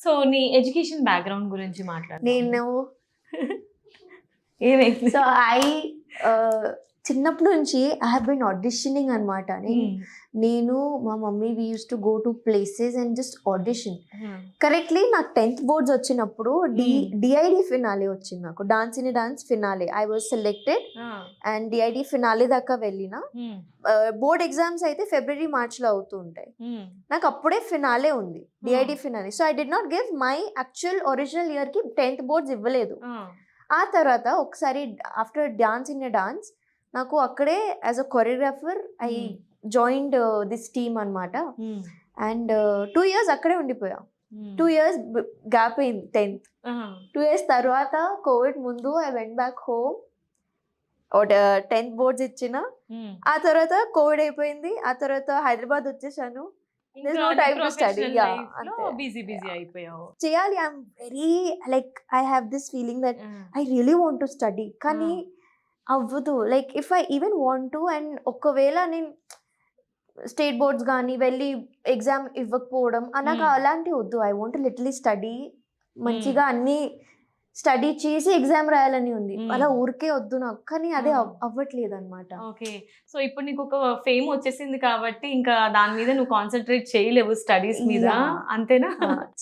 So నీ education background గురించి మాట్లాడు. నేను ఏమైంది? సో చిన్నప్పటి నుంచి ఐ హ్యావ్ బిన్ ఆడిషనింగ్ అనమాట. నేను మా mummy we use to go to places and just audition. Correctly నాకు 10th బోర్డ్స్ వచ్చినప్పుడు డిఐడి ఫినాలే వచ్చింది. నాకు dance in dance finale I was selected and DID finale దాకా వెళ్ళిన. బోర్డ్ ఎగ్జామ్స్ అయితే ఫిబ్రవరి మార్చ్లో అవుతూ ఉంటాయి. నాకు అప్పుడే ఫినాలే ఉంది, DID finale. So I did not give my actual original ఇయర్కి 10th బోర్డ్స్ ఇవ్వలేదు. ఆ తర్వాత ఒకసారి ఆఫ్టర్ డాన్స్ ఇన్ డాన్స్ నాకు అక్కడే as a choreographer I joined this team అనమాట. అండ్ 2 years అక్కడే ఉండిపోయా. 2 years గ్యాప్ అయింది 10th. 2 years తర్వాత కోవిడ్ ముందు I went back home. 10th boards ఇచ్చిన. ఆ తర్వాత కోవిడ్ అయిపోయింది. ఆ తర్వాత హైదరాబాద్ వచ్చేసాను. చేయాలి. I'm very like I have this feeling that I really want to study, కానీ అవ్వదు. Like if I even want to, and ఒకవేళ నేను స్టేట్ బోర్డ్స్ కానీ వెళ్ళి ఎగ్జామ్ ఇవ్వకపోవడం నాకు అలాంటివి వద్దు. ఐ వాంట్ లిటరలీ స్టడీ, మంచిగా అన్ని స్టడీ చేసి ఎగ్జామ్ రాయాలని ఉంది. అలా ఊరికే వద్దు నాకు, కానీ అదే అవ్వట్లేదు అనమాట. ఓకే, సో ఇప్పుడు నీకు ఒక ఫేమ్ వచ్చేసింది కాబట్టి ఇంకా దాని మీద నువ్వు కాన్సన్ట్రేట్ చేయలేవు, స్టడీస్ మీద, అంతేనా?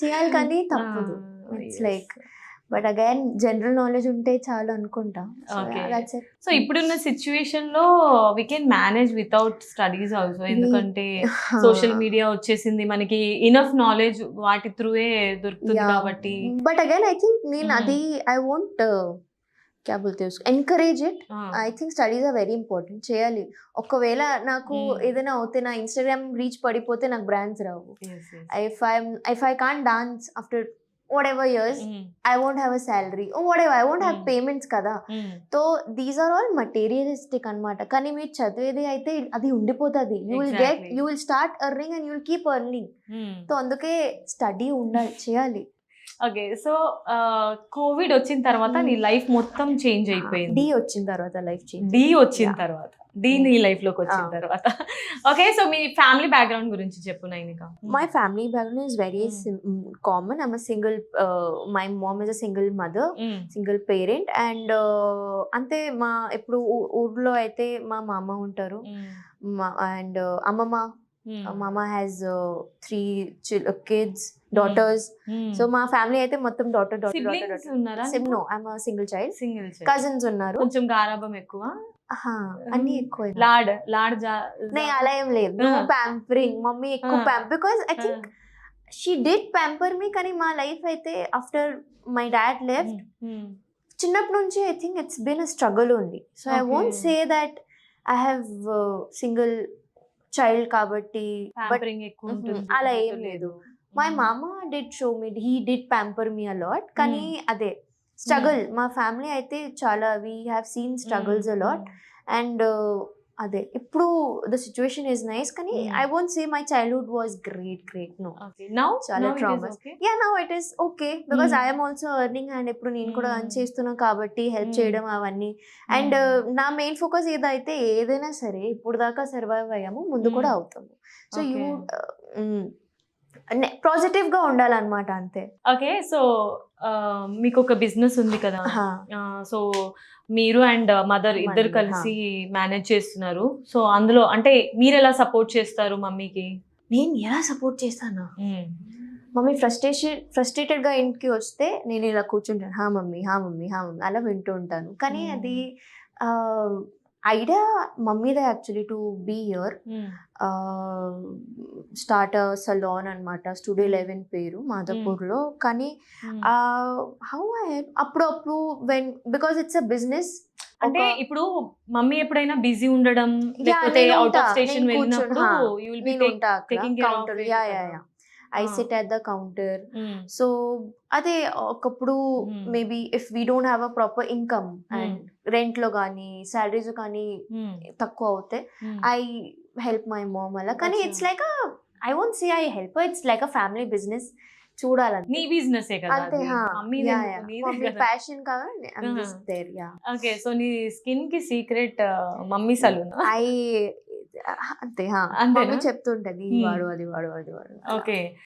చేయాలి కానీ తప్పదు. It's like but again general knowledge ఉంటే చాలు అనుకుంటా. సో ఇప్పుడున్న సిచ్యువేషన్ లో we can manage without studies also, ఎందుకంటే సోషల్ మీడియా వచ్చేసింది, మనకి ఇనఫ్ నాలెడ్జ్ వాటి త్రూయే దొరుకుతుంది కాబట్టి. బట్ అగైన్ ఐ థింక్ నేను అది I want encourage it. I think studies are very important. చేయాలి. ఒకవేళ నాకు ఏదైనా అవుతే, నా ఇన్స్టాగ్రామ్ రీచ్ పడిపోతే నాకు brands Rao. If I can't dance after whatever years, I won't have a salary or whatever, I won't have payments kada. So these are all materialistic anamata. Kani meer chadvedi aithe adi undipotadi. You will start earning and you will keep earning. So అందుకే study ఉండాలి, చేయాలి. Okay, so Covid వచ్చిన తర్వాత నీ life మొత్తం change అయిపోయింది. D వచ్చిన తర్వాత లైఫ్ చేంజ్. డి వచ్చిన తర్వాత, డి నీ లైఫ్ లోకి వచ్చిన తర్వాత. ఓకే, సో మీ ఫ్యామిలీ బ్యాక్గ్రౌండ్ గురించి చెప్పు Nainika. My family background is very common. I'm single, my mom is a single mother, single parent. And అంతే. మా ఇప్పుడు ఊర్లో అయితే మా మామ ఉంటారు అండ్ అమ్మమ్మ. Mama has 3 kids, daughters. So మా ఫ్యామిలీ అయితే మొత్తం daughter. No, I'm a single child. Cousins ఉన్నారు. కొంచెం గారాబం ఎక్కువ, అన్ని ఎక్కువ. లాడ్ అలా ఏం లేదు. No pampering. మమ్మీ ఎక్కువ because I think she did pamper me. కానీ మా లైఫ్ అయితే ఆఫ్టర్ మై డాడ్ లెఫ్ట్, చిన్నప్పటి నుంచి I think it's been a struggle only. So I won't say that I have single child కాబట్టి అలా ఏం లేదు. మై మామ did show me, he did pamper me a lot. కానీ అదే స్ట్రగుల్. మా ఫ్యామిలీ అయితే చాలా we have seen struggles a lot. And అదే ఇప్పుడు ద సిచ్యువేషన్ ఈస్ నైస్, కానీ I won't say my childhood was great. No, చాలా traumas. Now it is okay because I'm also earning. And ఇప్పుడు నేను కూడా ఎర్న్ చేస్తున్నా కాబట్టి హెల్ప్ చేయడం అవన్నీ. అండ్ నా మెయిన్ ఫోకస్ ఏదైతే ఏదైనా సరే ఇప్పుడు దాకా సర్వైవ్ అయ్యాము, ముందు కూడా అవుతాము. సో యూ పాజిటివ్ గా ఉండాలన్నమాట, అంతే. ఓకే, సో మీకు ఒక బిజినెస్ ఉంది కదా, సో మీరు అండ్ మదర్ ఇద్దరు కలిసి మేనేజ్ చేస్తున్నారు. సో అందులో అంటే మీరు ఎలా సపోర్ట్ చేస్తారు మమ్మీకి? నేను ఎలా సపోర్ట్ చేస్తాను? మమ్మీ ఫ్రస్ట్రేటెడ్ గా ఇంటికి వస్తే నేను ఇలా కూర్చుంటాను, హా మమ్మీ అలా వింటూ ఉంటాను. కానీ అది ఐడియా మమ్మీదే actually to be here, start a salon అనమాట. స్టూడియో 11 పేరు, మాదాపూర్లో. కానీ హౌ అప్పుడప్పుడు when, because it's a business. అంటే ఇప్పుడు మమ్మీ ఎప్పుడైనా బిజీ ఉండడం, లేకపోతే అవుట్ ఆఫ్ స్టేషన్ వెళ్ళినప్పుడు you will be taking care of it. I sit at the counter. So అదే ఒకప్పుడు maybe if we don't have a proper income and rent లో కానీ సాలరీస్ కానీ తక్కువ అవుతే ఐ హెల్ప్ మై మామ్ అలా. కానీ it's like I won't say I help, it's like a family business. చూడాలని నీ బిజినెస్ అంతే. ప్యాషన్ కాబట్టి ఓకే, సో నీ స్కిన్ కి సీక్రెట్ మమ్మీ సలూన్ అంతే. చెప్తుంటది, వాడు అది వాడు. ఓకే.